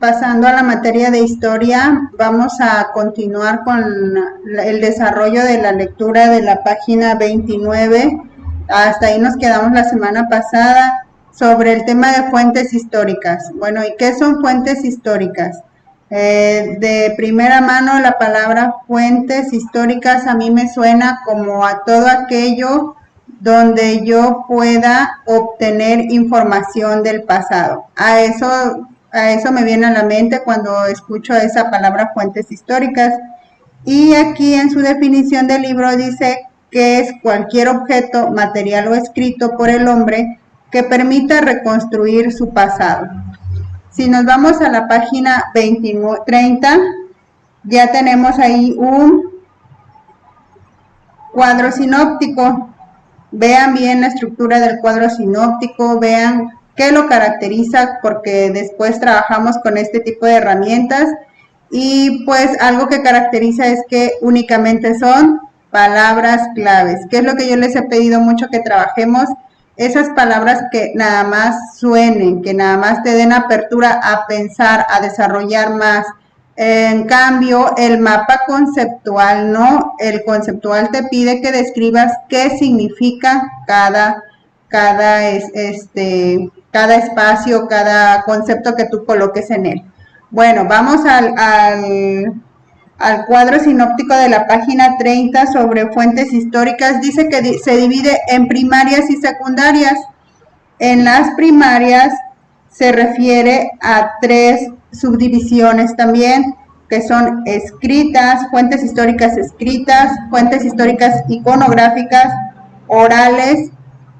pasando a la materia de historia, vamos a continuar con el desarrollo de la lectura de la página 29. Hasta ahí nos quedamos la semana pasada sobre el tema de fuentes históricas. Bueno, ¿y qué son fuentes históricas? De primera mano, la palabra fuentes históricas a mí me suena como a todo aquello donde yo pueda obtener información del pasado. A eso me viene a la mente cuando escucho esa palabra fuentes históricas. Y aquí en su definición del libro dice que es cualquier objeto, material o escrito por el hombre que permita reconstruir su pasado. Si nos vamos a la página 30, ya tenemos ahí un cuadro sinóptico. Vean bien la estructura del cuadro sinóptico, vean qué lo caracteriza, porque después trabajamos con este tipo de herramientas y pues algo que caracteriza es que únicamente son palabras claves. ¿Qué es lo que yo les he pedido mucho que trabajemos? Esas palabras que nada más suenen, que nada más te den apertura a pensar, a desarrollar más. En cambio, el mapa conceptual no, el conceptual te pide que describas qué significa cada espacio, cada concepto que tú coloques en él. Bueno, vamos al cuadro sinóptico de la página 30 sobre fuentes históricas. Dice que se divide en primarias y secundarias. En las primarias se refiere a 3 subdivisiones también, que son escritas, fuentes históricas escritas, fuentes históricas iconográficas, orales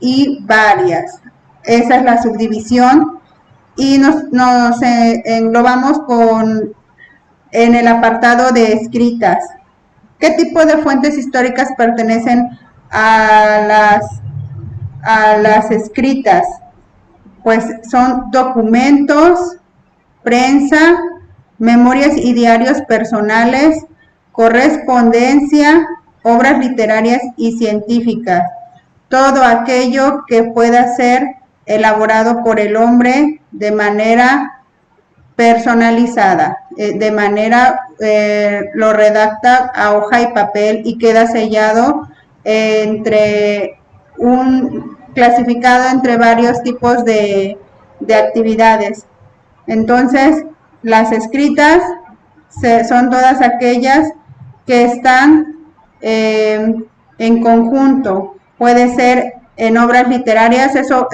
y varias. Esa es la subdivisión y nos englobamos en el apartado de escritas. ¿Qué tipo de fuentes históricas pertenecen a las escritas? Pues son documentos, prensa, memorias y diarios personales, correspondencia, obras literarias y científicas. Todo aquello que pueda ser elaborado por el hombre de manera personalizada, lo redacta a hoja y papel y queda sellado clasificado entre varios tipos de actividades. Entonces, las escritas son todas aquellas que están en conjunto. Puede ser en obras literarias, eso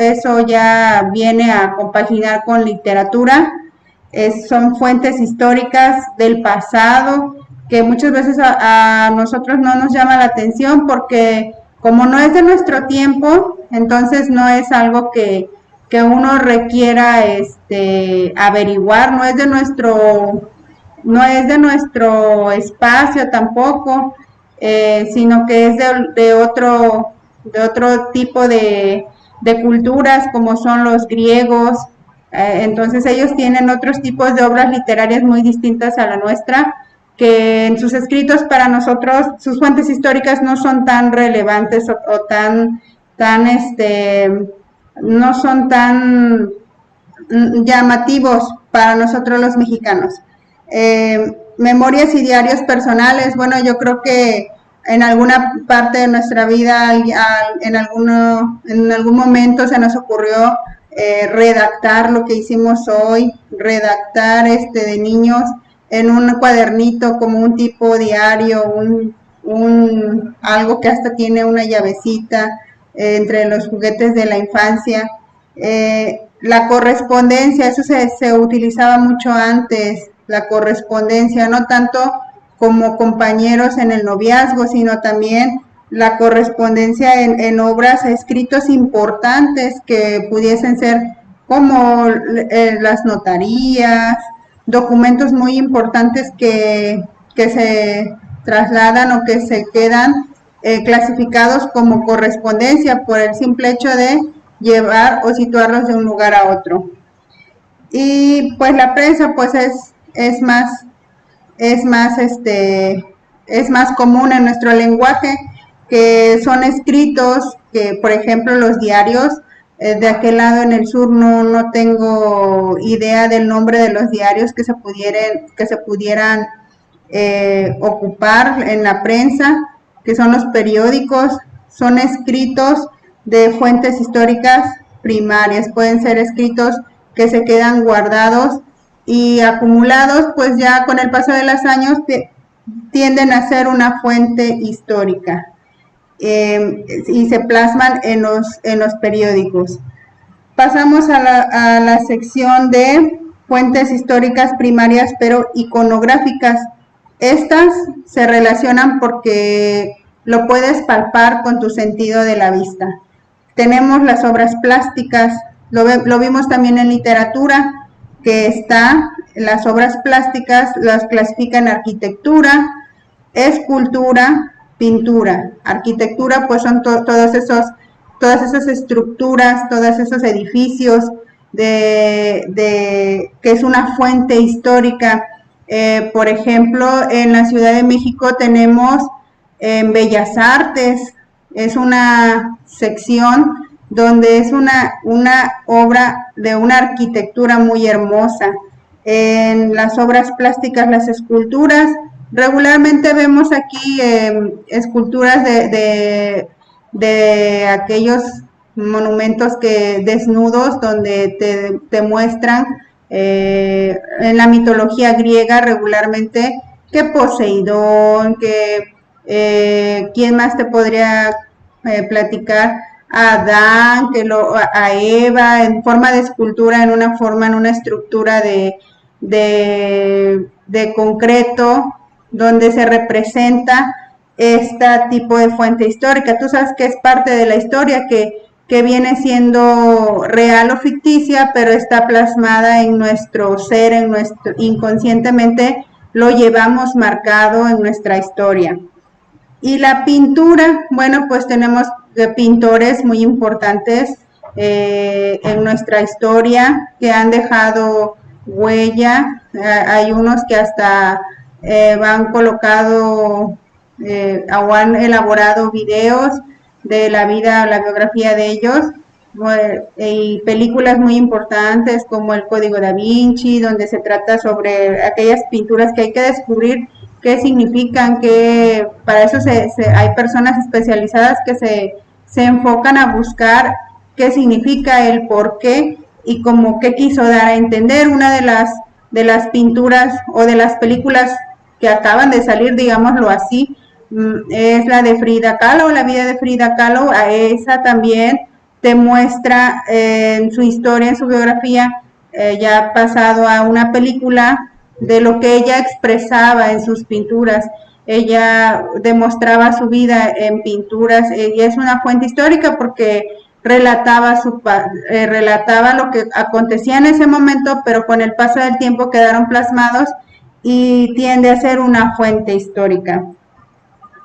ya viene a compaginar con literatura. Son fuentes históricas del pasado que muchas veces a nosotros no nos llama la atención porque como no es de nuestro tiempo, entonces no es algo que uno requiera averiguar, no es de nuestro espacio tampoco, sino que es de otro tipo de culturas como son los griegos. Entonces ellos tienen otros tipos de obras literarias muy distintas a la nuestra, que en sus escritos para nosotros, sus fuentes históricas no son tan relevantes o no son tan llamativos para nosotros los mexicanos. Memorias y diarios personales, bueno, yo creo que en alguna parte de nuestra vida, en algún momento se nos ocurrió redactar lo que hicimos hoy, redactar de niños en un cuadernito como un tipo diario, algo que hasta tiene una llavecita entre los juguetes de la infancia. La correspondencia, eso se utilizaba mucho antes, la correspondencia, no tanto como compañeros en el noviazgo, sino también la correspondencia en obras, escritos importantes que pudiesen ser como las notarías, documentos muy importantes que se trasladan o que se quedan clasificados como correspondencia por el simple hecho de llevar o situarlos de un lugar a otro. Y pues la prensa pues es más común en nuestro lenguaje, que son escritos, que por ejemplo los diarios De aquel lado en el sur no tengo idea del nombre de los diarios que se pudieran ocupar en la prensa, que son los periódicos. Son escritos de fuentes históricas primarias, pueden ser escritos que se quedan guardados y acumulados, pues ya con el paso de los años tienden a ser una fuente histórica. Y se plasman en los periódicos. Pasamos a la sección de fuentes históricas primarias, pero iconográficas. Estas se relacionan porque lo puedes palpar con tu sentido de la vista. Tenemos las obras plásticas, lo vimos también en literatura, que las obras plásticas las clasifican en arquitectura, escultura, pintura. Arquitectura, pues son todas esas estructuras, todos esos edificios que es una fuente histórica. Por ejemplo, en la Ciudad de México tenemos en Bellas Artes, es una sección donde es una obra de una arquitectura muy hermosa. En las obras plásticas, las esculturas, regularmente vemos aquí esculturas de aquellos monumentos desnudos donde te muestran en la mitología griega regularmente que Poseidón, ¿quién más te podría platicar? A Adán, a Eva, en forma de escultura, en una estructura de concreto, donde se representa este tipo de fuente histórica. Tú sabes que es parte de la historia que viene siendo real o ficticia, pero está plasmada en nuestro ser, inconscientemente lo llevamos marcado en nuestra historia. Y la pintura, bueno, pues tenemos pintores muy importantes en nuestra historia que han dejado huella. Hay unos que hasta han colocado o han elaborado videos de la vida, la biografía de ellos, y películas muy importantes como El Código Da Vinci, donde se trata sobre aquellas pinturas que hay que descubrir qué significan, que para eso hay personas especializadas que se enfocan a buscar qué significa, el por qué y como qué quiso dar a entender. Una de las pinturas o de las películas que acaban de salir, digámoslo así, es la de Frida Kahlo, la vida de Frida Kahlo. A esa también te muestra en su historia, en su biografía, ya pasado a una película, de lo que ella expresaba en sus pinturas. Ella demostraba su vida en pinturas y es una fuente histórica porque relataba lo que acontecía en ese momento, pero con el paso del tiempo quedaron plasmados y tiende a ser una fuente histórica.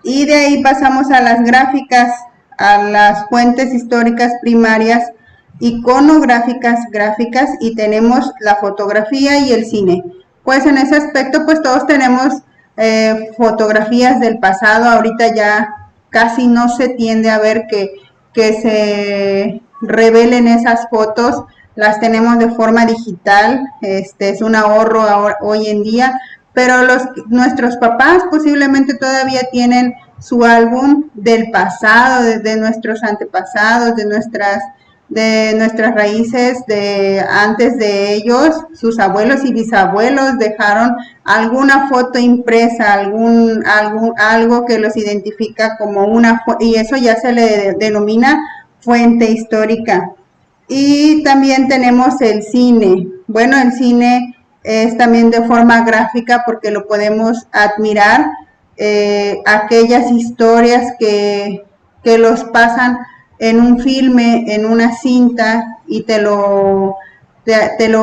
Y de ahí pasamos a las gráficas, a las fuentes históricas primarias, iconográficas, gráficas, y tenemos la fotografía y el cine. Pues en ese aspecto, pues todos tenemos fotografías del pasado. Ahorita ya casi no se tiende a ver que se revelen esas fotos, las tenemos de forma digital, es un ahorro hoy en día, pero nuestros papás posiblemente todavía tienen su álbum del pasado, de nuestros antepasados, de nuestras raíces, de antes de ellos. Sus abuelos y bisabuelos dejaron alguna foto impresa, algo que los identifica como y eso ya se le denomina fuente histórica. Y también tenemos el cine. Bueno, el cine es también de forma gráfica porque lo podemos admirar, aquellas historias que los pasan en un filme, en una cinta, y te lo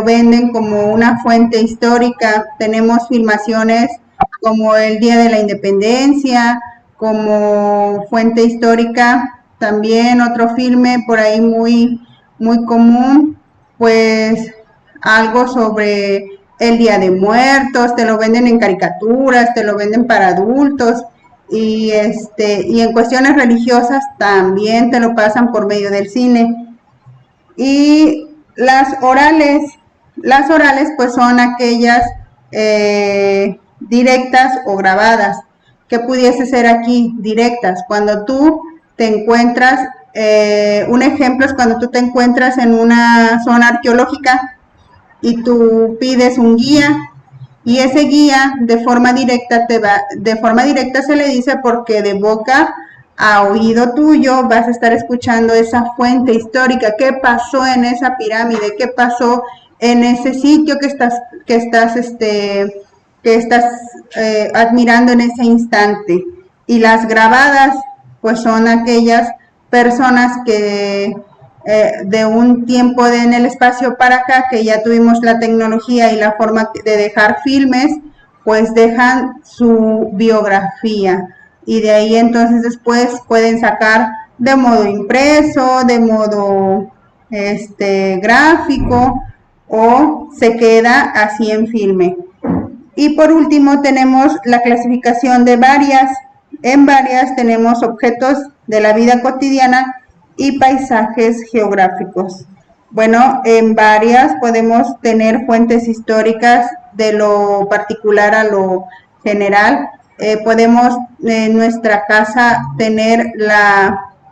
venden como una fuente histórica. Tenemos filmaciones como el Día de la Independencia, como fuente histórica. También otro filme por ahí muy, muy común, pues algo sobre el Día de Muertos, te lo venden en caricaturas, te lo venden para adultos. Y en cuestiones religiosas también te lo pasan por medio del cine. Y las orales pues son aquellas directas o grabadas, que pudiese ser aquí directas, cuando tú te encuentras, un ejemplo es cuando tú te encuentras en una zona arqueológica y tú pides un guía, y ese guía de forma directa se le dice porque de boca a oído tuyo vas a estar escuchando esa fuente histórica, qué pasó en esa pirámide, qué pasó en ese sitio que estás admirando en ese instante. Y las grabadas pues son aquellas personas que de un tiempo en el espacio para acá, que ya tuvimos la tecnología y la forma de dejar filmes, pues dejan su biografía, y de ahí entonces después pueden sacar de modo impreso, de modo gráfico, o se queda así en filme. Y por último tenemos la clasificación de varias. En varias tenemos objetos de la vida cotidiana y paisajes geográficos. Bueno, en varias podemos tener fuentes históricas de lo particular a lo general. Podemos en nuestra casa tener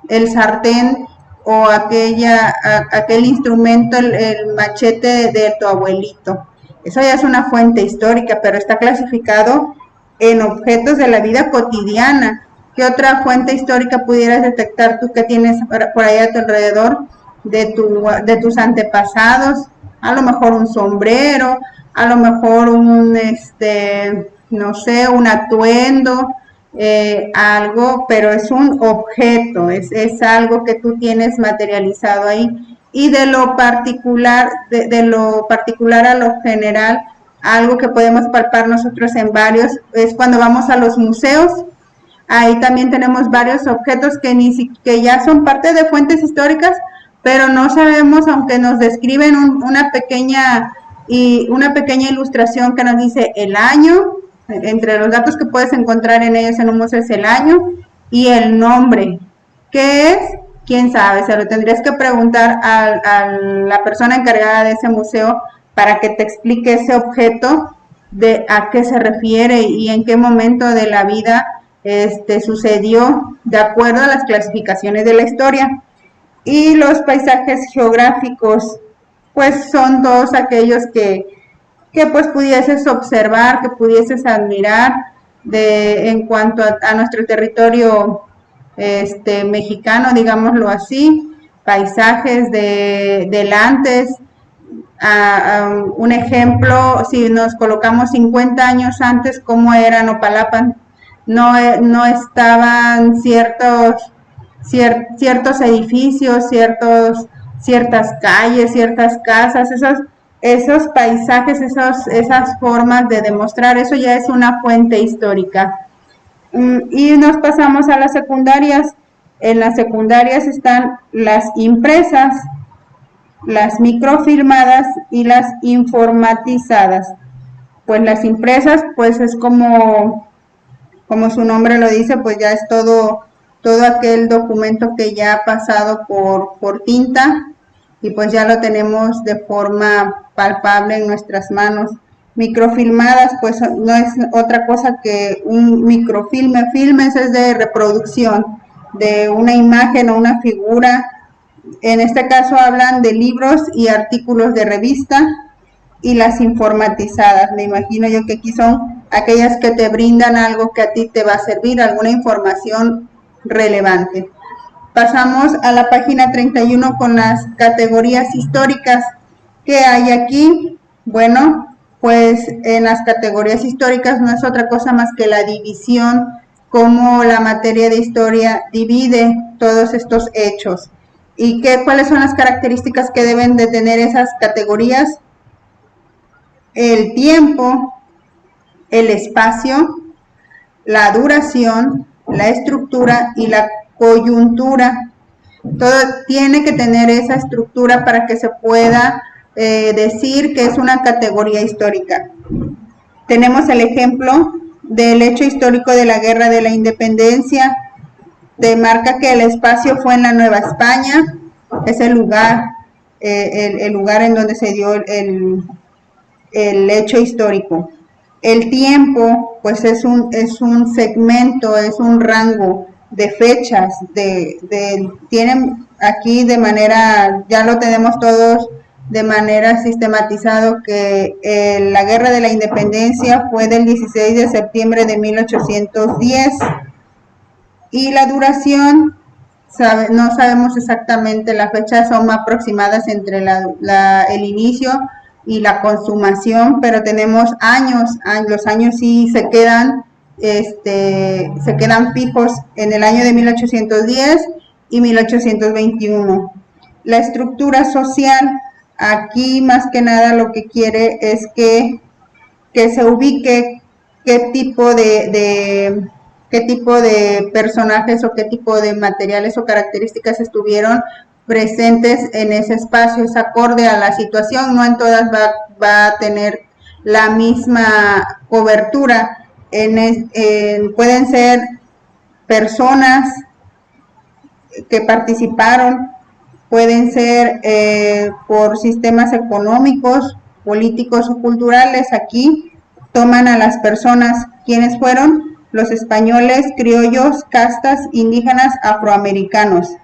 el sartén o aquel instrumento, el machete de tu abuelito. Eso ya es una fuente histórica, pero está clasificado en objetos de la vida cotidiana. ¿Qué otra fuente histórica pudieras detectar tú que tienes por ahí a tu alrededor de tus antepasados? A lo mejor un sombrero, a lo mejor no sé, un atuendo, algo, pero es un objeto, es algo que tú tienes materializado ahí. Y de lo particular a lo general, algo que podemos palpar nosotros en varios, es cuando vamos a los museos. Ahí también tenemos varios objetos que ya son parte de fuentes históricas, pero no sabemos, aunque nos describen una pequeña ilustración que nos dice el año. Entre los datos que puedes encontrar en ellos en un museo es el año y el nombre. ¿Qué es? ¿Quién sabe? Se lo tendrías que preguntar a la persona encargada de ese museo para que te explique ese objeto, de a qué se refiere y en qué momento de la vida sucedió, de acuerdo a las clasificaciones de la historia. Y los paisajes geográficos pues son todos aquellos que pues pudieses observar, que pudieses admirar en cuanto a nuestro territorio mexicano, digámoslo así, paisajes del antes. Un ejemplo, si nos colocamos 50 años antes, ¿cómo era Nopalapan? No estaban ciertos edificios, ciertas calles, ciertas casas, esos paisajes, esas formas de demostrar, eso ya es una fuente histórica. Y nos pasamos a las secundarias. En las secundarias están las impresas, las microfilmadas y las informatizadas. Pues las impresas, pues es como su nombre lo dice, pues ya es todo aquel documento que ya ha pasado por tinta y pues ya lo tenemos de forma palpable en nuestras manos. Microfilmadas, pues no es otra cosa que un microfilme. Filmes es de reproducción de una imagen o una figura. En este caso hablan de libros y artículos de revista. Y las informatizadas, me imagino yo que aquí son aquellas que te brindan algo que a ti te va a servir, alguna información relevante. Pasamos a la página 31 con las categorías históricas que hay aquí. Bueno, pues en las categorías históricas no es otra cosa más que la división, cómo la materia de historia divide todos estos hechos. ¿Y cuáles son las características que deben de tener esas categorías? El tiempo, el espacio, la duración, la estructura y la coyuntura. Todo tiene que tener esa estructura para que se pueda decir que es una categoría histórica. Tenemos el ejemplo del hecho histórico de la Guerra de la Independencia. Demarca que el espacio fue en la Nueva España, es el lugar. el lugar en donde se dio el hecho histórico. El tiempo, pues es un segmento, es un rango de fechas, tienen aquí de manera, ya lo tenemos todos de manera sistematizado, que la Guerra de la Independencia fue del 16 de septiembre de 1810 y la duración, no sabemos exactamente, las fechas son aproximadas entre el inicio y la consumación, pero tenemos años, los años sí se quedan fijos en el año de 1810 y 1821. La estructura social, aquí más que nada lo que quiere es que se ubique qué tipo de personajes o qué tipo de materiales o características estuvieron presentes en ese espacio, es acorde a la situación, no en todas va a tener la misma cobertura, pueden ser personas que participaron, pueden ser por sistemas económicos, políticos o culturales. Aquí toman a las personas, ¿quiénes fueron? Los españoles, criollos, castas, indígenas, afroamericanos.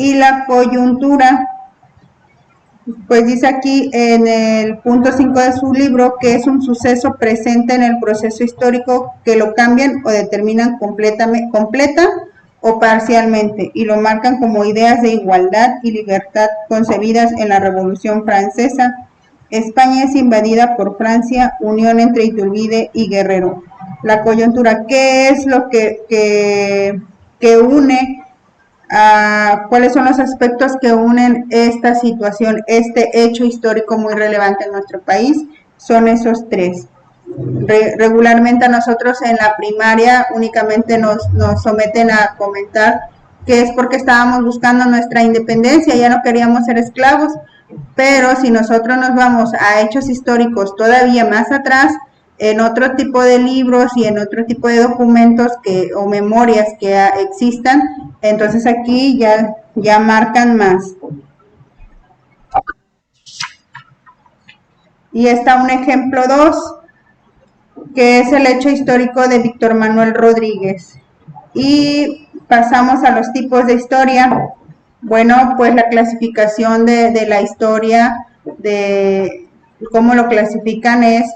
Y la coyuntura, pues dice aquí en el punto 5 de su libro que es un suceso presente en el proceso histórico que lo cambian o determinan completa o parcialmente y lo marcan como ideas de igualdad y libertad concebidas en la Revolución Francesa. España es invadida por Francia, unión entre Iturbide y Guerrero. La coyuntura, ¿qué es lo que une? ¿Cuáles son los aspectos que unen esta situación, este hecho histórico muy relevante en nuestro país? Son esos tres. Regularmente a nosotros en la primaria únicamente nos someten a comentar que es porque estábamos buscando nuestra independencia, ya no queríamos ser esclavos, pero si nosotros nos vamos a hechos históricos todavía más atrás, en otro tipo de libros y en otro tipo de documentos o memorias que existan, entonces aquí ya marcan más. Y está un ejemplo 2, que es el hecho histórico de Víctor Manuel Rodríguez. Y pasamos a los tipos de historia. Bueno, pues la clasificación de la historia, de cómo lo clasifican es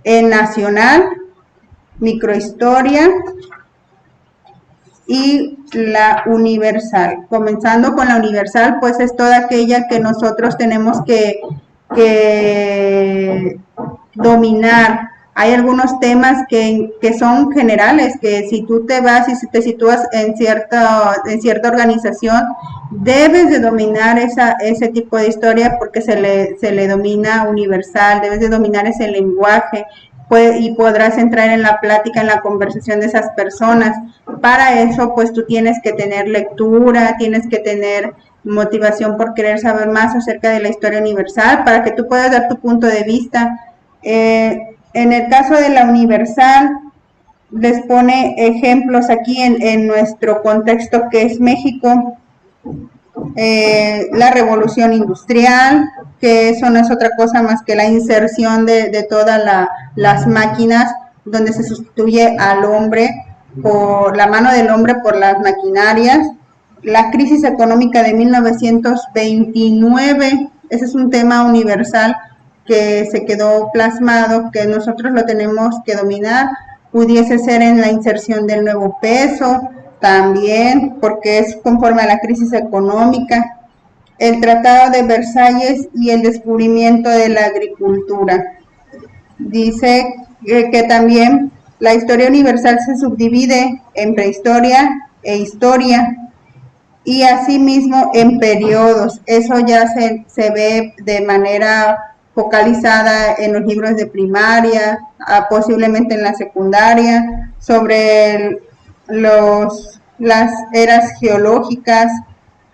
en nacional, microhistoria y la universal. Comenzando con la universal, pues es toda aquella que nosotros tenemos que dominar. Hay algunos temas que son generales, que si tú te vas y si te sitúas en cierta organización, debes de dominar ese tipo de historia porque se le domina universal, debes de dominar ese lenguaje y podrás entrar en la plática, en la conversación de esas personas. Para eso, pues tú tienes que tener lectura, tienes que tener motivación por querer saber más acerca de la historia universal para que tú puedas dar tu punto de vista. En el caso de la universal, les pone ejemplos aquí en nuestro contexto que es México, la revolución industrial, que eso no es otra cosa más que la inserción de todas las máquinas, donde se sustituye al hombre por la mano del hombre por las maquinarias. La crisis económica de 1929, ese es un tema universal que se quedó plasmado, que nosotros lo tenemos que dominar. Pudiese ser en la inserción del nuevo peso, también porque es conforme a la crisis económica, el Tratado de Versalles y el descubrimiento de la agricultura. Dice que también la historia universal se subdivide en prehistoria e historia y asimismo en periodos. Eso ya se ve de manera focalizada en los libros de primaria, posiblemente en la secundaria, sobre las eras geológicas,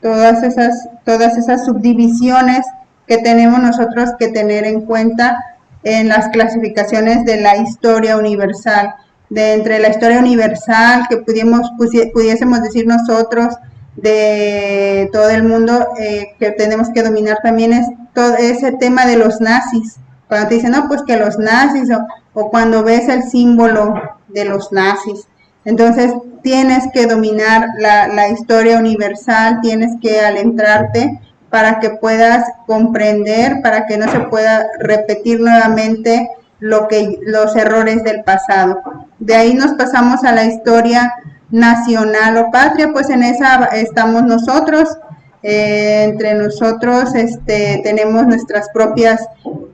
todas esas subdivisiones que tenemos nosotros que tener en cuenta en las clasificaciones de la historia universal. De entre la historia universal que pudiésemos decir nosotros, de todo el mundo que tenemos que dominar también es todo ese tema de los nazis. Cuando te dicen, no, pues que los nazis, o cuando ves el símbolo de los nazis. Entonces tienes que dominar la historia universal, tienes que adentrarte para que puedas comprender, para que no se pueda repetir nuevamente los errores del pasado. De ahí nos pasamos a la historia nacional o patria, pues en esa estamos nosotros. Entre nosotros tenemos nuestras propias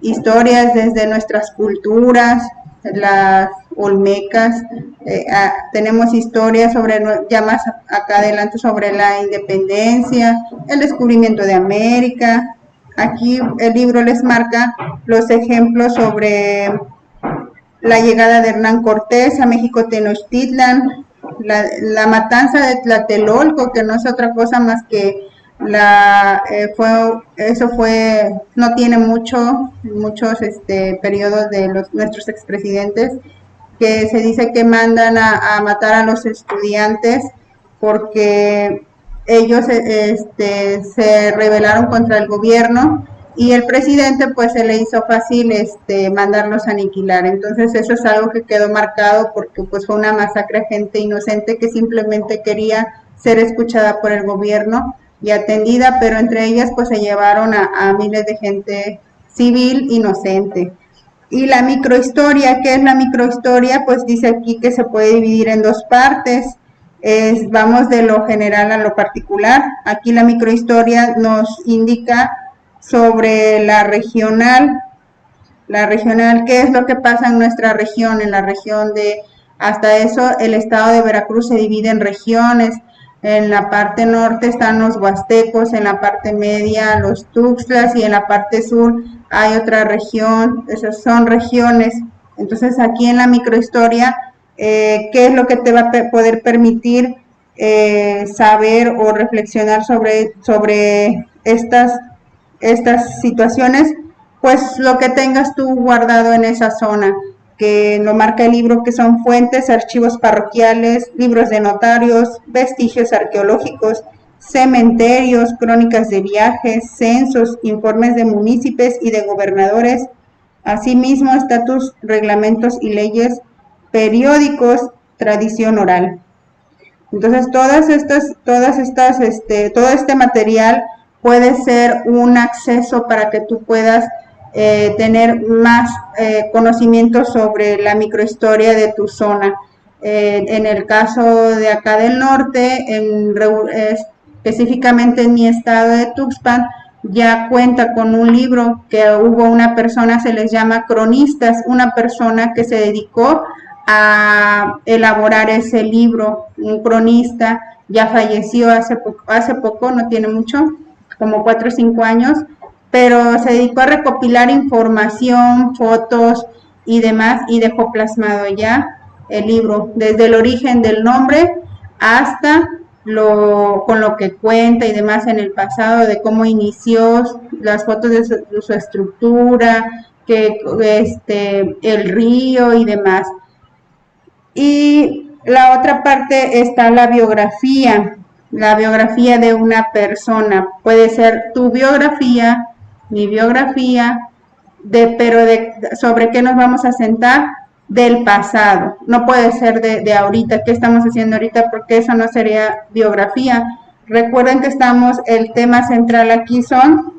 historias desde nuestras culturas, las olmecas, tenemos historias sobre, ya más acá adelante, sobre la independencia, el descubrimiento de América. Aquí el libro les marca los ejemplos sobre la llegada de Hernán Cortés a México Tenochtitlan, la matanza de Tlatelolco, que no es otra cosa más que no tiene muchos periodos de nuestros expresidentes, que se dice que mandan a matar a los estudiantes porque ellos se rebelaron contra el gobierno y el presidente pues se le hizo fácil mandarlos a aniquilar. Entonces eso es algo que quedó marcado porque pues fue una masacre a gente inocente que simplemente quería ser escuchada por el gobierno y atendida, pero entre ellas pues se llevaron a miles de gente civil inocente. Y la microhistoria, ¿qué es la microhistoria? Pues dice aquí que se puede dividir en dos partes. Vamos de lo general a lo particular. Aquí la microhistoria nos indica sobre la regional. La regional, ¿qué es lo que pasa en nuestra región? En la región hasta eso, el estado de Veracruz se divide en regiones. En la parte norte están los huastecos, en la parte media los tuxtlas y en la parte sur hay otra región. Esas son regiones. Entonces aquí en la microhistoria, ¿qué es lo que te va a poder permitir saber o reflexionar sobre estas situaciones? Pues lo que tengas tú guardado en esa zona, que lo marca el libro, que son fuentes, archivos parroquiales, libros de notarios, vestigios arqueológicos, cementerios, crónicas de viajes, censos, informes de municipios y de gobernadores, asimismo estatus, reglamentos y leyes, periódicos, tradición oral. Entonces todo este material puede ser un acceso para que tú puedas tener más conocimiento sobre la microhistoria de tu zona. En el caso de acá del norte, específicamente en mi estado de Tuxpan, ya cuenta con un libro que hubo una persona, se les llama cronistas, una persona que se dedicó a elaborar ese libro, un cronista, ya falleció hace poco, no tiene mucho, como 4 o 5 años, pero se dedicó a recopilar información, fotos y demás, y dejó plasmado ya el libro, desde el origen del nombre hasta con lo que cuenta y demás en el pasado, de cómo inició, las fotos de su estructura, el río y demás. Y la otra parte está la biografía de una persona. Puede ser tu biografía, mi biografía, pero sobre qué nos vamos a sentar, del pasado. No puede ser de ahorita, qué estamos haciendo ahorita, porque eso no sería biografía. Recuerden que el tema central aquí son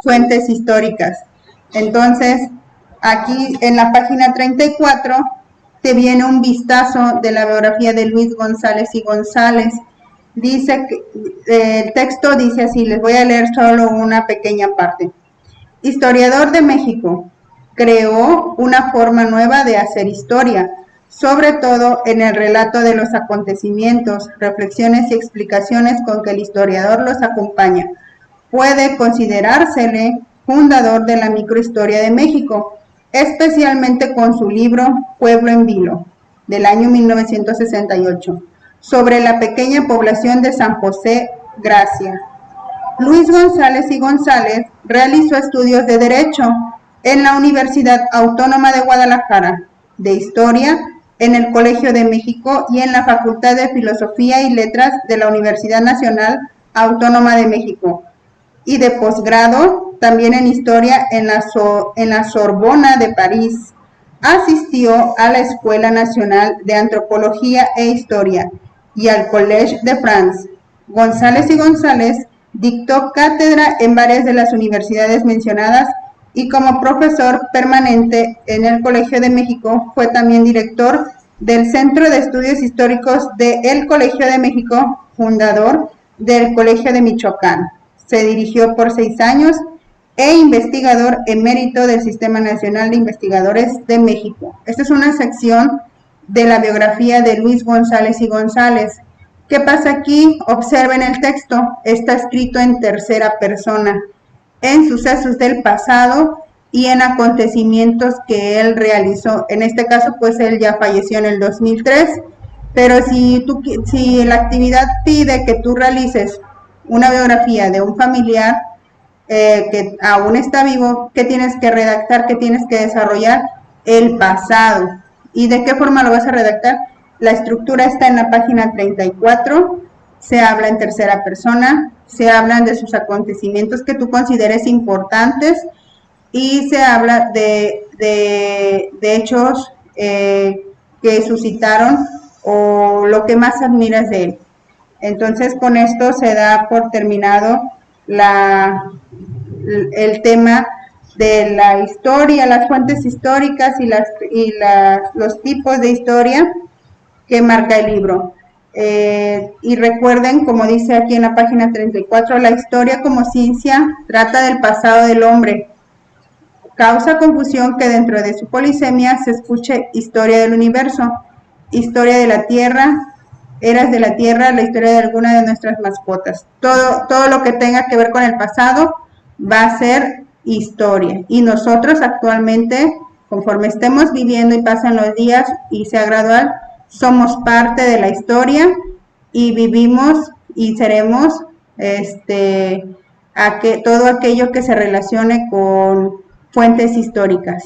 fuentes históricas. Entonces, aquí en la página 34 te viene un vistazo de la biografía de Luis González y González. Dice que el texto dice así, les voy a leer solo una pequeña parte. Historiador de México, creó una forma nueva de hacer historia, sobre todo en el relato de los acontecimientos, reflexiones y explicaciones con que el historiador los acompaña. Puede considerársele fundador de la microhistoria de México, especialmente con su libro Pueblo en Vilo, del año 1968, sobre la pequeña población de San José Gracia. Luis González y González realizó estudios de Derecho en la Universidad Autónoma de Guadalajara, de Historia en el Colegio de México y en la Facultad de Filosofía y Letras de la Universidad Nacional Autónoma de México, y de posgrado también en Historia en la Sorbona de París. Asistió a la Escuela Nacional de Antropología e Historia y al Collège de France. González y González dictó cátedra en varias de las universidades mencionadas y como profesor permanente en el Colegio de México fue también director del Centro de Estudios Históricos del Colegio de México, fundador del Colegio de Michoacán. Se dirigió por 6 años e investigador emérito del Sistema Nacional de Investigadores de México. Esta es una sección de la biografía de Luis González y González. ¿Qué pasa aquí? Observen el texto, está escrito en tercera persona, en sucesos del pasado y en acontecimientos que él realizó. En este caso, pues él ya falleció en el 2003, pero si la actividad pide que tú realices una biografía de un familiar que aún está vivo, ¿qué tienes que redactar? ¿Qué tienes que desarrollar? El pasado. ¿Y de qué forma lo vas a redactar? La estructura está en la página 34, se habla en tercera persona, se hablan de sus acontecimientos que tú consideres importantes y se habla de hechos que suscitaron o lo que más admiras de él. Entonces, con esto se da por terminado el tema de la historia, las fuentes históricas y los tipos de historia que marca el libro. Y recuerden, como dice aquí en la página 34, la historia como ciencia trata del pasado del hombre. Causa confusión que dentro de su polisemia se escuche historia del universo, historia de la Tierra, eras de la Tierra, la historia de alguna de nuestras mascotas. Todo lo que tenga que ver con el pasado va a ser historia. Y nosotros actualmente, conforme estemos viviendo y pasan los días y sea gradual, somos parte de la historia y vivimos y seremos todo aquello que se relacione con fuentes históricas.